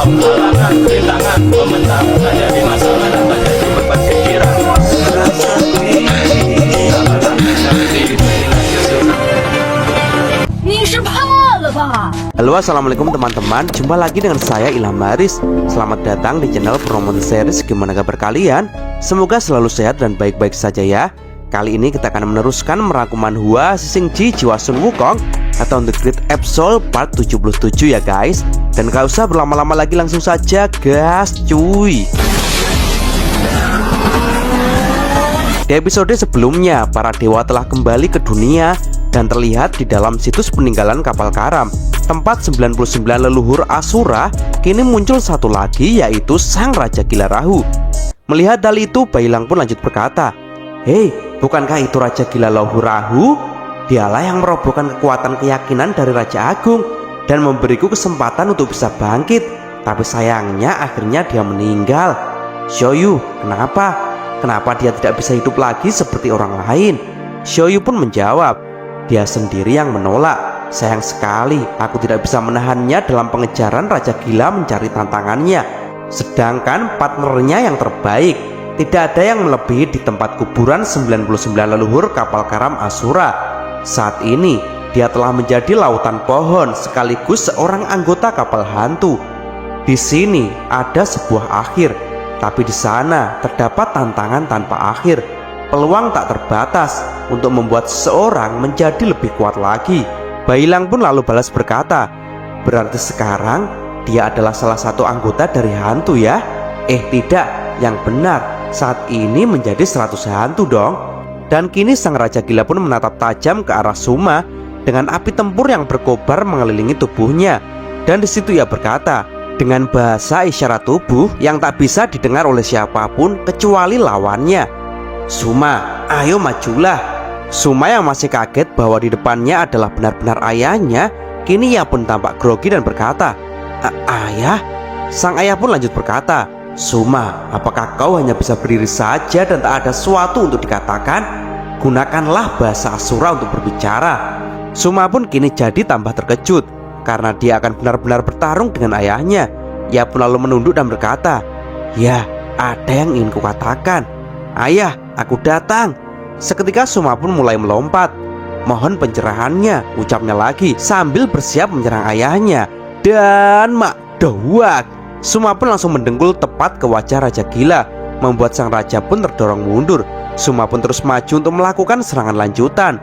halangan, rintangan, membentang, menjadi masalah dan menjadi beban pikiran. Halo, assalamualaikum teman-teman. Jumpa lagi dengan saya Ilham Haris. Selamat datang di channel Promote Series. Gimana kabar kalian? Semoga selalu sehat dan baik-baik saja ya. Kali ini kita akan meneruskan merangkuman Hua Sisingji Jiwa Sun Wukong atau The Great Absol part 77 ya guys. Dan gak usah berlama-lama lagi, langsung saja gas cuy. Di episode sebelumnya, para dewa telah kembali ke dunia dan terlihat di dalam situs peninggalan kapal karam, tempat 99 leluhur Asura. Kini muncul satu lagi, yaitu Sang Raja Gila Rahu. Melihat hal itu, Bailang pun lanjut berkata, "Hei, bukankah itu Raja Gila Rahu? Dialah yang merobohkan kekuatan keyakinan dari Raja Agung dan memberiku kesempatan untuk bisa bangkit. Tapi sayangnya akhirnya dia meninggal. Xiaoyu, kenapa? Kenapa dia tidak bisa hidup lagi seperti orang lain?" Xiaoyu pun menjawab, "Dia sendiri yang menolak. Sayang sekali, aku tidak bisa menahannya dalam pengejaran Raja Gila mencari tantangannya. Sedangkan partnernya yang terbaik, tidak ada yang melebihi di tempat kuburan 99 leluhur kapal karam Asura. Saat ini, dia telah menjadi lautan pohon sekaligus seorang anggota kapal hantu. Di sini ada sebuah akhir, tapi di sana terdapat tantangan tanpa akhir. Peluang tak terbatas untuk membuat seseorang menjadi lebih kuat lagi." Bailang pun lalu balas berkata, "Berarti sekarang dia adalah salah satu anggota dari hantu ya?" Tidak, yang benar, saat ini menjadi 100 hantu dong." Dan kini Sang Raja Gila pun menatap tajam ke arah Suma dengan api tempur yang berkobar mengelilingi tubuhnya. Dan di situ ia berkata dengan bahasa isyarat tubuh yang tak bisa didengar oleh siapapun kecuali lawannya, "Suma, ayo majulah." Suma yang masih kaget bahwa di depannya adalah benar-benar ayahnya, kini ia pun tampak grogi dan berkata, "Ayah?" Sang ayah pun lanjut berkata, "Suma, apakah kau hanya bisa berdiri saja dan tak ada sesuatu untuk dikatakan? Gunakanlah bahasa Asura untuk berbicara." Suma pun kini jadi tambah terkejut karena dia akan benar-benar bertarung dengan ayahnya. Ia pun lalu menunduk dan berkata, "Ya, ada yang ingin kukatakan. Ayah, aku datang." Seketika Suma pun mulai melompat. "Mohon pencerahannya," ucapnya lagi sambil bersiap menyerang ayahnya. Dan makdawak, Suma pun langsung mendengkul tepat ke wajah Raja Gila, membuat sang raja pun terdorong mundur. Suma pun terus maju untuk melakukan serangan lanjutan.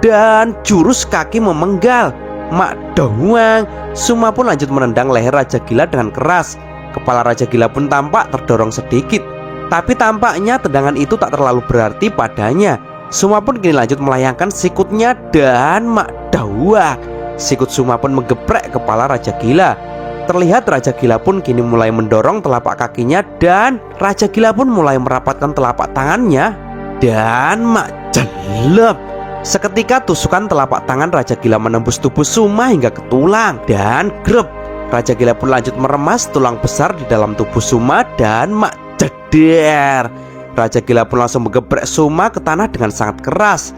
Dan jurus kaki memenggal. Makdawak, Suma pun lanjut menendang leher Raja Gila dengan keras. Kepala Raja Gila pun tampak terdorong sedikit, tapi tampaknya tendangan itu tak terlalu berarti padanya. Suma pun kini lanjut melayangkan sikutnya dan makdawak, sikut Suma pun menggeprek kepala Raja Gila. Terlihat Raja Gila pun kini mulai mendorong telapak kakinya dan Raja Gila pun mulai merapatkan telapak tangannya dan makjelep. Seketika tusukan telapak tangan Raja Gila menembus tubuh Suma hingga ke tulang dan grep. Raja Gila pun lanjut meremas tulang besar di dalam tubuh Suma dan jeder. Raja Gila pun langsung menggeprek Suma ke tanah dengan sangat keras.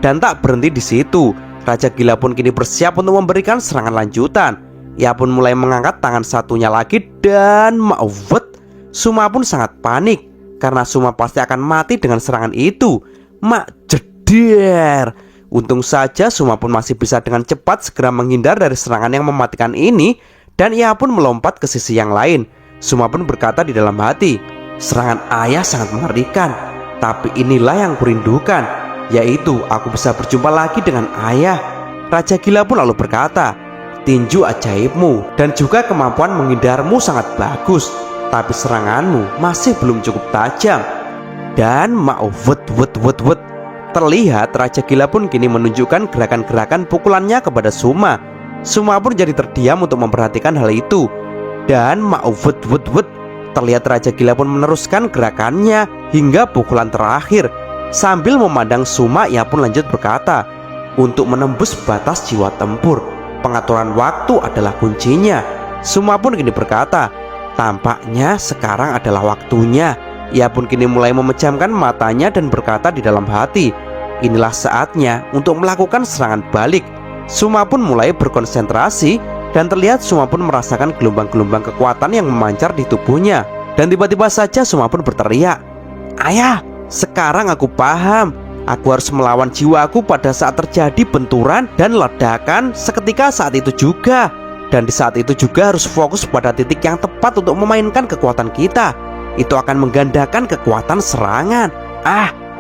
Dan tak berhenti di situ, Raja Gila pun kini bersiap untuk memberikan serangan lanjutan. Ia pun mulai mengangkat tangan satunya lagi dan mauwet. Suma pun sangat panik karena Suma pasti akan mati dengan serangan itu. Jeder. Untung saja Suma pun masih bisa dengan cepat segera menghindar dari serangan yang mematikan ini, dan ia pun melompat ke sisi yang lain. Suma pun berkata di dalam hati, "Serangan ayah sangat mengerikan, tapi inilah yang kurindukan, yaitu aku bisa berjumpa lagi dengan ayah." Raja Gila pun lalu berkata, "Tinju ajaibmu dan juga kemampuan menghindarmu sangat bagus, tapi seranganmu masih belum cukup tajam." Dan mauwet. Terlihat Raja Gila pun kini menunjukkan gerakan-gerakan pukulannya kepada Suma. Suma pun jadi terdiam untuk memperhatikan hal itu. Dan mauwet. Terlihat Raja Gila pun meneruskan gerakannya hingga pukulan terakhir. Sambil memandang Suma, ia pun lanjut berkata, "Untuk menembus batas jiwa tempur, pengaturan waktu adalah kuncinya." Suma pun kini berkata, "Tampaknya sekarang adalah waktunya." Ia pun kini mulai memejamkan matanya dan berkata di dalam hati, "Inilah saatnya untuk melakukan serangan balik." Suma pun mulai berkonsentrasi Dan terlihat Suma pun merasakan gelombang-gelombang kekuatan yang memancar di tubuhnya. Dan tiba-tiba saja Suma pun berteriak, "Ayah, sekarang aku paham. Aku harus melawan jiwaku pada saat terjadi benturan dan ledakan seketika saat itu juga. Dan di saat itu juga harus fokus pada titik yang tepat untuk memainkan kekuatan kita. Itu akan menggandakan kekuatan serangan.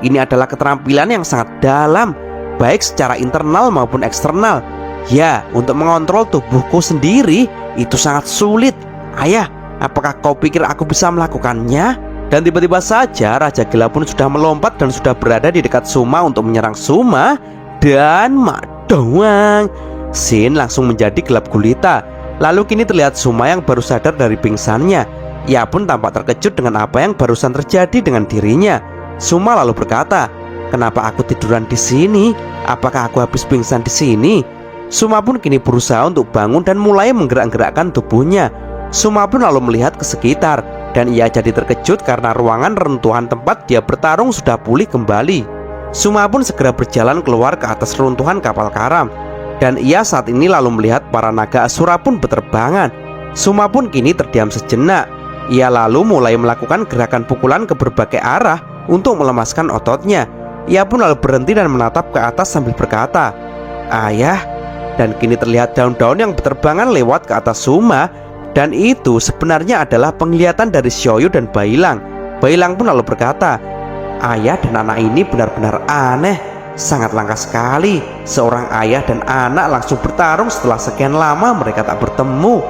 Ini adalah keterampilan yang sangat dalam, baik secara internal maupun eksternal. Ya, untuk mengontrol tubuhku sendiri itu sangat sulit. Ayah, apakah kau pikir aku bisa melakukannya?" Dan tiba-tiba saja Raja Gila pun sudah melompat dan sudah berada di dekat Suma untuk menyerang Suma. Dan doang, scene langsung menjadi gelap gulita. Lalu kini terlihat Suma yang baru sadar dari pingsannya. Ia pun tampak terkejut dengan apa yang barusan terjadi dengan dirinya. Suma lalu berkata, "Kenapa aku tiduran di sini? Apakah aku habis pingsan di sini?" Suma pun kini berusaha untuk bangun dan mulai menggerak-gerakkan tubuhnya. Suma pun lalu melihat ke sekitar, dan ia jadi terkejut karena ruangan reruntuhan tempat dia bertarung sudah pulih kembali. Suma pun segera berjalan keluar ke atas reruntuhan kapal karam, dan ia saat ini lalu melihat para naga Asura pun berterbangan. Suma pun kini terdiam sejenak. Ia lalu mulai melakukan gerakan pukulan ke berbagai arah untuk melemaskan ototnya. Ia pun lalu berhenti dan menatap ke atas sambil berkata, "Ayah." Dan kini terlihat daun-daun yang berterbangan lewat ke atas Suma. Dan itu sebenarnya adalah penglihatan dari Xiaoyu dan Bailang. Bailang pun lalu berkata, "Ayah dan anak ini benar-benar aneh. Sangat langka sekali. Seorang ayah dan anak langsung bertarung setelah sekian lama mereka tak bertemu."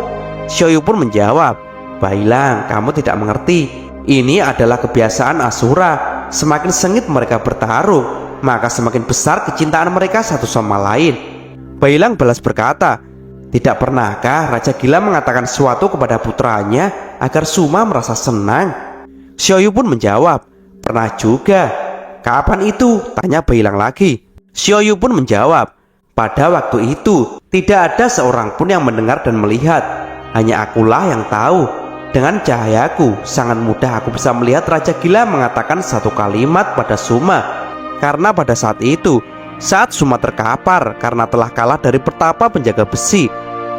Xiaoyu pun menjawab, "Bailang, kamu tidak mengerti. Ini adalah kebiasaan Asura. Semakin sengit mereka bertarung, maka semakin besar kecintaan mereka satu sama lain." Bailang balas berkata, "Tidak pernahkah Raja Gila mengatakan sesuatu kepada putranya agar Suma merasa senang?" Xiaoyu pun menjawab, "Pernah juga." "Kapan itu?" tanya Bailang lagi. Xiaoyu pun menjawab, "Pada waktu itu tidak ada seorang pun yang mendengar dan melihat. Hanya akulah yang tahu. Dengan cahayaku sangat mudah aku bisa melihat Raja Gila mengatakan satu kalimat pada Suma. Karena pada saat itu, saat Suma terkapar karena telah kalah dari pertapa penjaga besi,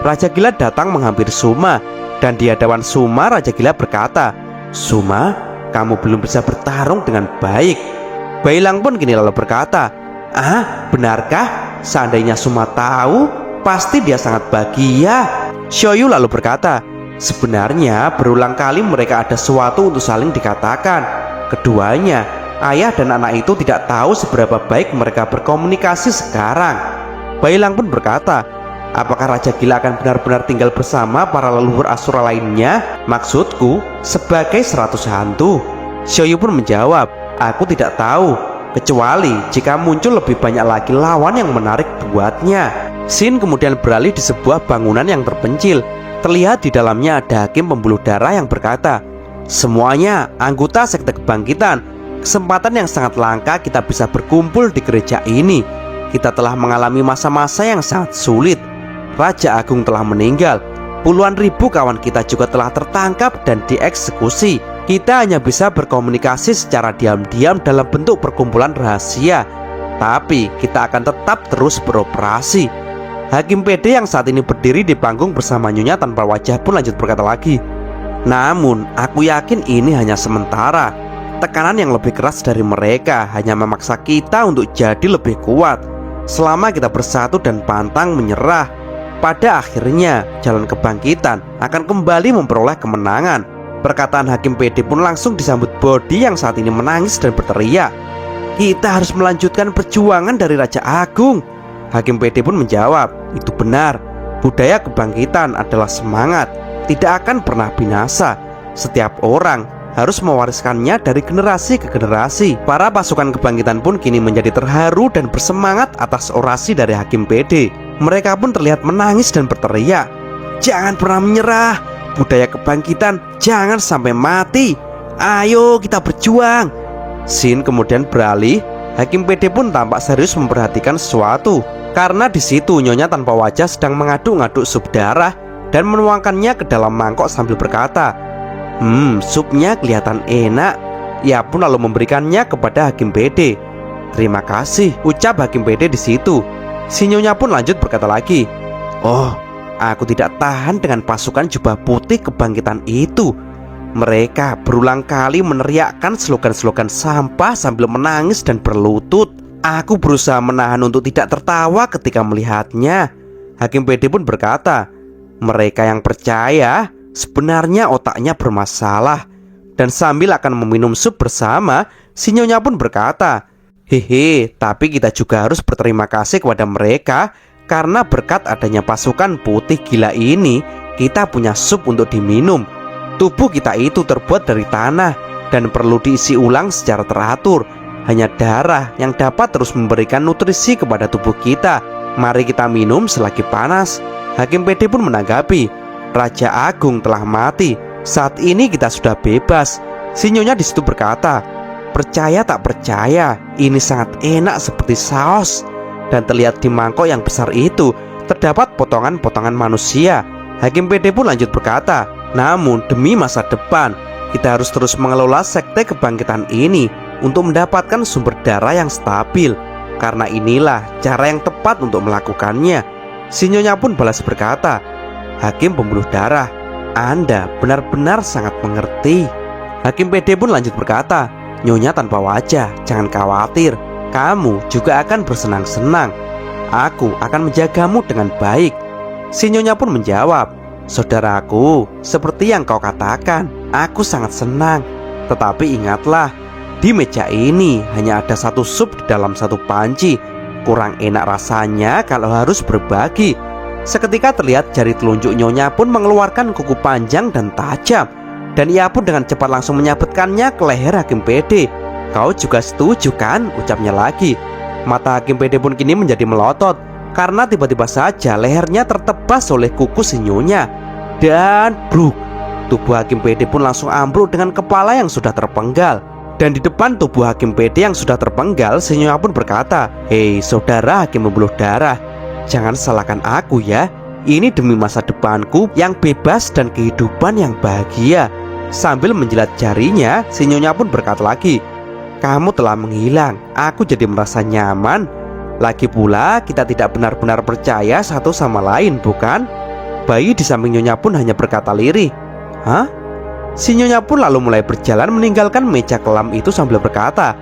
Raja Gila datang menghampiri Suma. Dan di hadapan Suma, Raja Gila berkata, "Suma, kamu belum bisa bertarung dengan baik." Bailang pun kini lalu berkata, "Benarkah? Seandainya Suma tahu, pasti dia sangat bahagia." Xiaoyu lalu berkata, "Sebenarnya berulang kali mereka ada sesuatu untuk saling dikatakan. Keduanya, ayah dan anak itu tidak tahu seberapa baik mereka berkomunikasi sekarang." Bailang pun berkata, "Apakah Raja Gila akan benar-benar tinggal bersama para leluhur Asura lainnya? Maksudku, sebagai 100 hantu." Xiaoyu pun menjawab, "Aku tidak tahu, kecuali jika muncul lebih banyak lagi lawan yang menarik buatnya." Scene kemudian beralih di sebuah bangunan yang terpencil. Terlihat di dalamnya ada hakim pembuluh darah yang berkata, "Semuanya anggota sekte kebangkitan. Kesempatan yang sangat langka kita bisa berkumpul di gereja ini. Kita telah mengalami masa-masa yang sangat sulit. Raja Agung telah meninggal. Puluhan ribu kawan kita juga telah tertangkap dan dieksekusi. Kita hanya bisa berkomunikasi secara diam-diam dalam bentuk perkumpulan rahasia. Tapi kita akan tetap terus beroperasi." Hakim PD yang saat ini berdiri di panggung bersama Nyonya tanpa wajah pun lanjut berkata lagi, "Namun aku yakin ini hanya sementara. Tekanan yang lebih keras dari mereka hanya memaksa kita untuk jadi lebih kuat. Selama kita bersatu dan pantang menyerah, pada akhirnya jalan kebangkitan akan kembali memperoleh kemenangan." Perkataan Hakim PD pun langsung disambut Bodi yang saat ini menangis dan berteriak, "Kita harus melanjutkan perjuangan dari Raja Agung." Hakim PD pun menjawab, "Itu benar. Budaya kebangkitan adalah semangat, tidak akan pernah binasa. Setiap orang harus mewariskannya dari generasi ke generasi." Para pasukan kebangkitan pun kini menjadi terharu dan bersemangat atas orasi dari Hakim PD. Mereka pun terlihat menangis dan berteriak, "Jangan pernah menyerah. Budaya kebangkitan jangan sampai mati. Ayo kita berjuang." Scene kemudian beralih. Hakim PD pun tampak serius memperhatikan sesuatu. Karena di situ Nyonya tanpa wajah sedang mengaduk-ngaduk sup darah dan menuangkannya ke dalam mangkok sambil berkata, "Supnya kelihatan enak." Ia pun lalu memberikannya kepada Hakim PD. "Terima kasih," ucap Hakim PD di situ. Si Nyonya pun lanjut berkata lagi, "Oh, Aku tidak tahan dengan pasukan jubah putih kebangkitan itu. Mereka berulang kali meneriakkan slogan-slogan sampah sambil menangis dan berlutut. Aku berusaha menahan untuk tidak tertawa ketika melihatnya. Hakim PD pun berkata, mereka yang percaya sebenarnya otaknya bermasalah. Dan sambil akan meminum sup bersama, si Nyonya pun berkata, hehe, tapi kita juga harus berterima kasih kepada mereka. Karena berkat adanya pasukan putih gila ini, kita punya sup untuk diminum. Tubuh kita itu terbuat dari tanah dan perlu diisi ulang secara teratur. Hanya darah yang dapat terus memberikan nutrisi kepada tubuh kita. Mari kita minum selagi panas. Hakim PD pun menanggapi, Raja Agung telah mati. Saat ini kita sudah bebas. Si Nyonya di situ berkata, percaya tak percaya, ini sangat enak seperti saus. Dan terlihat di mangkok yang besar itu terdapat potongan-potongan manusia. Hakim PD pun lanjut berkata, namun demi masa depan, kita harus terus mengelola sekte kebangkitan ini untuk mendapatkan sumber darah yang stabil. Karena inilah cara yang tepat untuk melakukannya. Si Nyonya pun balas berkata, Hakim pembuluh darah, Anda benar-benar sangat mengerti. Hakim PD pun lanjut berkata, Nyonya tanpa wajah, jangan khawatir, kamu juga akan bersenang-senang. Aku akan menjagamu dengan baik. Si Nyonya pun menjawab, saudaraku, seperti yang kau katakan, aku sangat senang. Tetapi ingatlah, di meja ini hanya ada satu sup di dalam satu panci. Kurang enak rasanya kalau harus berbagi. Seketika terlihat jari telunjuk Nyonya pun mengeluarkan kuku panjang dan tajam. Dan ia pun dengan cepat langsung menyabetkannya ke leher Hakim PD. Kau juga setuju kan? Ucapnya lagi. Mata Hakim PD pun kini menjadi melotot karena tiba-tiba saja lehernya tertebas oleh kuku si Nyonya. Dan bruk, tubuh Hakim PD pun langsung ambruk dengan kepala yang sudah terpenggal. Dan di depan tubuh Hakim PD yang sudah terpenggal, si Nyonya pun berkata, hei saudara Hakim pembuluh darah, jangan salahkan aku ya. Ini demi masa depanku yang bebas dan kehidupan yang bahagia. Sambil menjilat jarinya, si Nyonya pun berkata lagi, kamu telah menghilang, aku jadi merasa nyaman. Lagi pula kita tidak benar-benar percaya satu sama lain, bukan? Bayi di samping Nyonya pun hanya berkata lirih, hah? Si Nyonya pun lalu mulai berjalan meninggalkan meja kelam itu sambil berkata,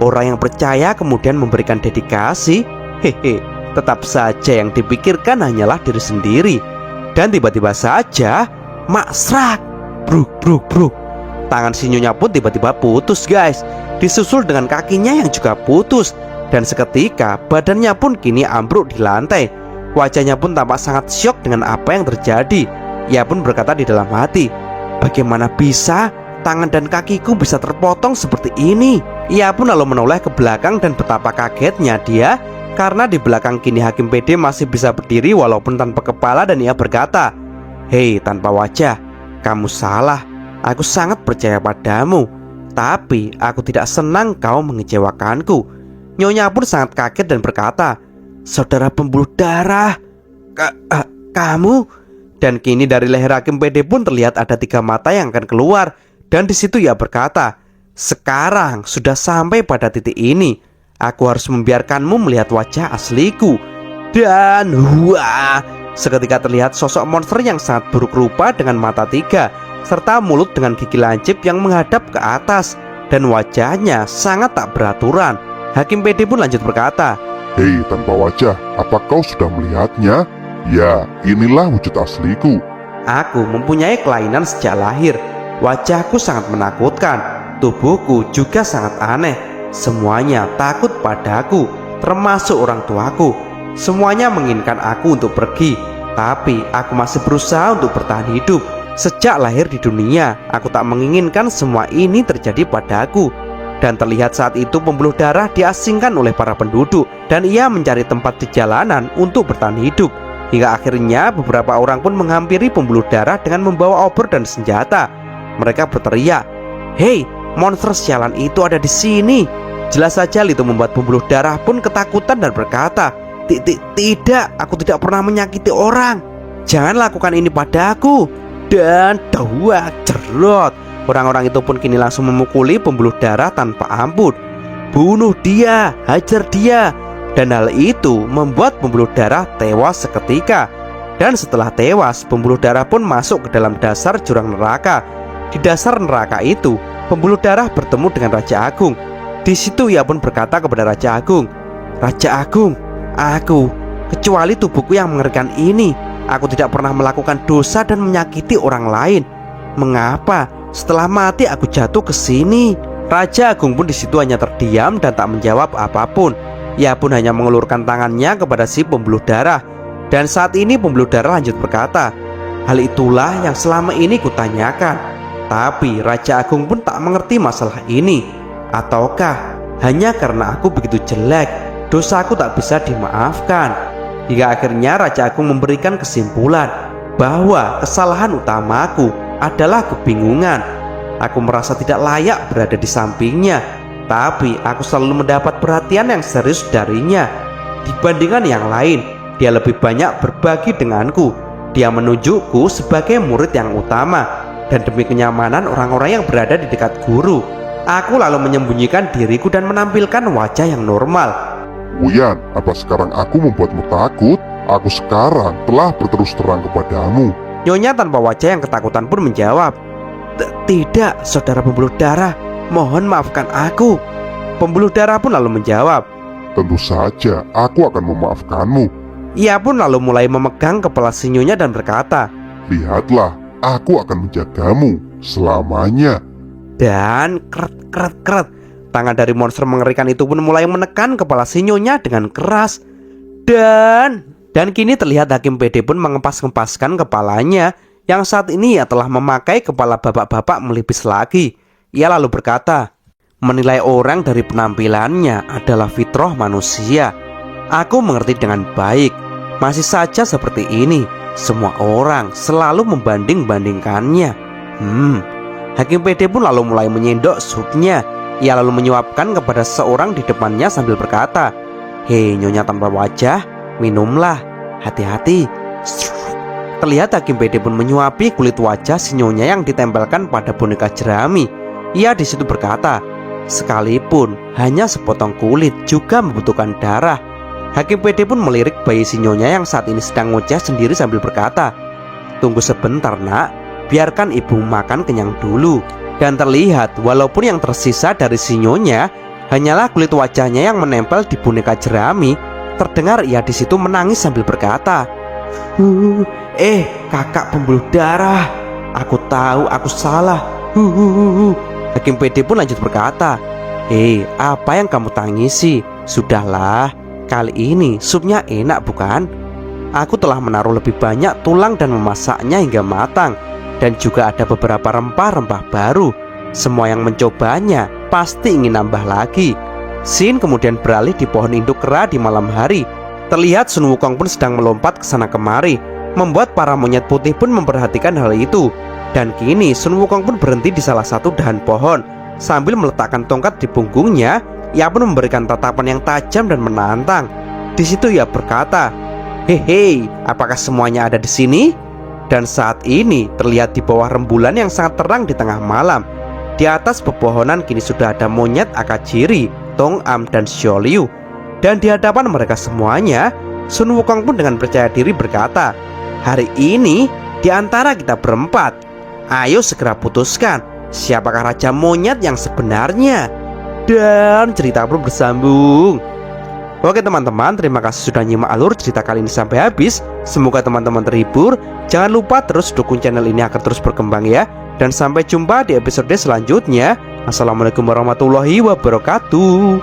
orang yang percaya kemudian memberikan dedikasi, hehe, tetap saja yang dipikirkan hanyalah diri sendiri. Dan tiba-tiba saja, maksrak, bruk bruk bruk, tangan si Nyonya pun tiba-tiba putus guys, disusul dengan kakinya yang juga putus. Dan seketika badannya pun kini ambruk di lantai. Wajahnya pun tampak sangat syok dengan apa yang terjadi. Ia pun berkata di dalam hati, bagaimana bisa tangan dan kakiku bisa terpotong seperti ini? Ia pun lalu menoleh ke belakang dan betapa kagetnya dia karena di belakang kini Hakim PD masih bisa berdiri walaupun tanpa kepala. Dan ia berkata, hei tanpa wajah, kamu salah. Aku sangat percaya padamu, tapi aku tidak senang kau mengecewakanku. Nyonya pun sangat kaget dan berkata, saudara pembuluh darah, kamu? Dan kini dari leher Hakim PD pun terlihat ada 3 mata yang akan keluar. Dan di situ ia berkata, sekarang sudah sampai pada titik ini, aku harus membiarkanmu melihat wajah asliku. Dan wah, seketika terlihat sosok monster yang sangat buruk rupa dengan mata 3 serta mulut dengan gigi lancip yang menghadap ke atas. Dan wajahnya sangat tak beraturan. Hakim PD pun lanjut berkata, hei tanpa wajah, apa kau sudah melihatnya? Ya, inilah wujud asliku. aku mempunyai kelainan sejak lahir. Wajahku sangat menakutkan. Tubuhku juga sangat aneh. Semuanya takut padaku, termasuk orang tuaku. Semuanya menginginkan aku untuk pergi, tapi aku masih berusaha untuk bertahan hidup. Sejak lahir di dunia, aku tak menginginkan semua ini terjadi padaku. Dan terlihat saat itu pembuluh darah diasingkan oleh para penduduk, dan ia mencari tempat di jalanan untuk bertahan hidup. Hingga akhirnya beberapa orang pun menghampiri pembuluh darah dengan membawa obor dan senjata. Mereka berteriak, hei, monster sialan itu ada di sini. Jelas saja itu membuat pembuluh darah pun ketakutan dan berkata, tidak, aku tidak pernah menyakiti orang. Jangan lakukan ini padaku. Dan dawak cerot, orang-orang itu pun kini langsung memukuli pembuluh darah tanpa ampun. Bunuh dia, hajar dia. Dan hal itu membuat pembuluh darah tewas seketika. Dan setelah tewas, pembuluh darah pun masuk ke dalam dasar jurang neraka. Di dasar neraka itu, pembuluh darah bertemu dengan Raja Agung. Di situ ia pun berkata kepada Raja Agung, "Raja Agung, kecuali tubuhku yang mengerikan ini, aku tidak pernah melakukan dosa dan menyakiti orang lain. Mengapa setelah mati aku jatuh ke sini?" Raja Agung pun di situ hanya terdiam dan tak menjawab apapun. Ia pun hanya mengulurkan tangannya kepada si pembuluh darah. Dan saat ini pembuluh darah lanjut berkata, "Hal itulah yang selama ini kutanyakan. Tapi Raja Agung pun tak mengerti masalah ini. Ataukah hanya karena aku begitu jelek, dosaku tak bisa dimaafkan?" Hingga akhirnya Raja Agung memberikan kesimpulan bahwa kesalahan utamaku adalah kebingungan. Aku merasa tidak layak berada di sampingnya, tapi aku selalu mendapat perhatian yang serius darinya. Dibandingkan yang lain, dia lebih banyak berbagi denganku. Dia menunjukku sebagai murid yang utama. Dan demi kenyamanan orang-orang yang berada di dekat guru, aku lalu menyembunyikan diriku dan menampilkan wajah yang normal. Wuyan, apa sekarang aku membuatmu takut? Aku sekarang telah berterus terang kepadamu. Nyonya tanpa wajah yang ketakutan pun menjawab, "Tidak, saudara pembuluh darah, mohon maafkan aku." Pembuluh darah pun lalu menjawab, Tentu saja aku akan memaafkanmu. Ia pun lalu mulai memegang kepala si nyonya dan berkata, Lihatlah, aku akan menjagamu selamanya. Dan keret, tangan dari monster mengerikan itu pun mulai menekan kepala si nyonya dengan keras. Dan kini terlihat Hakim PD pun mengepas-ngepaskan kepalanya, yang saat ini ia telah memakai kepala bapak-bapak melipis lagi. Ia lalu berkata, "Menilai orang dari penampilannya adalah fitrah manusia. Aku mengerti dengan baik. Masih saja seperti ini, semua orang selalu membanding-bandingkannya." Hakim PD pun lalu mulai menyendok supnya. Ia lalu menyuapkan kepada seorang di depannya sambil berkata, "Hei nyonya tanpa wajah, minumlah, hati-hati." Terlihat Hakim PD pun menyuapi kulit wajah si nyonya yang ditempelkan pada boneka jerami. Ia di situ berkata, "Sekalipun hanya sepotong kulit juga membutuhkan darah." Hakim PD pun melirik bayi si nyonya yang saat ini sedang ngoceh sendiri sambil berkata, "Tunggu sebentar nak, biarkan ibu makan kenyang dulu." Dan terlihat walaupun yang tersisa dari si nyonya hanyalah kulit wajahnya yang menempel di boneka jerami, terdengar ia di situ menangis sambil berkata, Kakak pembuluh darah, aku tahu aku salah." Hakim PD pun lanjut berkata, "Apa yang kamu tangisi? Sudahlah, kali ini supnya enak bukan? Aku telah menaruh lebih banyak tulang dan memasaknya hingga matang. Dan juga ada beberapa rempah-rempah baru. Semua yang mencobanya pasti ingin nambah lagi." Scene kemudian beralih di pohon induk kera di malam hari. Terlihat Sun Wukong pun sedang melompat ke sana kemari, membuat para monyet putih pun memperhatikan hal itu. Dan kini Sun Wukong pun berhenti di salah satu dahan pohon. Sambil meletakkan tongkat di punggungnya, ia pun memberikan tatapan yang tajam dan menantang. Di situ ia berkata, "Hei, apakah semuanya ada di sini?" Dan saat ini terlihat di bawah rembulan yang sangat terang di tengah malam, di atas pepohonan kini sudah ada monyet Akajiri, Tong Am, dan Xiaoliu. Dan di hadapan mereka semuanya, Sun Wukong pun dengan percaya diri berkata, "Hari ini di antara kita berempat, ayo segera putuskan siapakah raja monyet yang sebenarnya." Dan cerita pun bersambung. Oke teman-teman, terima kasih sudah nyimak alur cerita kali ini sampai habis. Semoga teman-teman terhibur. Jangan lupa terus dukung channel ini agar terus berkembang ya. Dan sampai jumpa di episode selanjutnya. Assalamualaikum warahmatullahi wabarakatuh.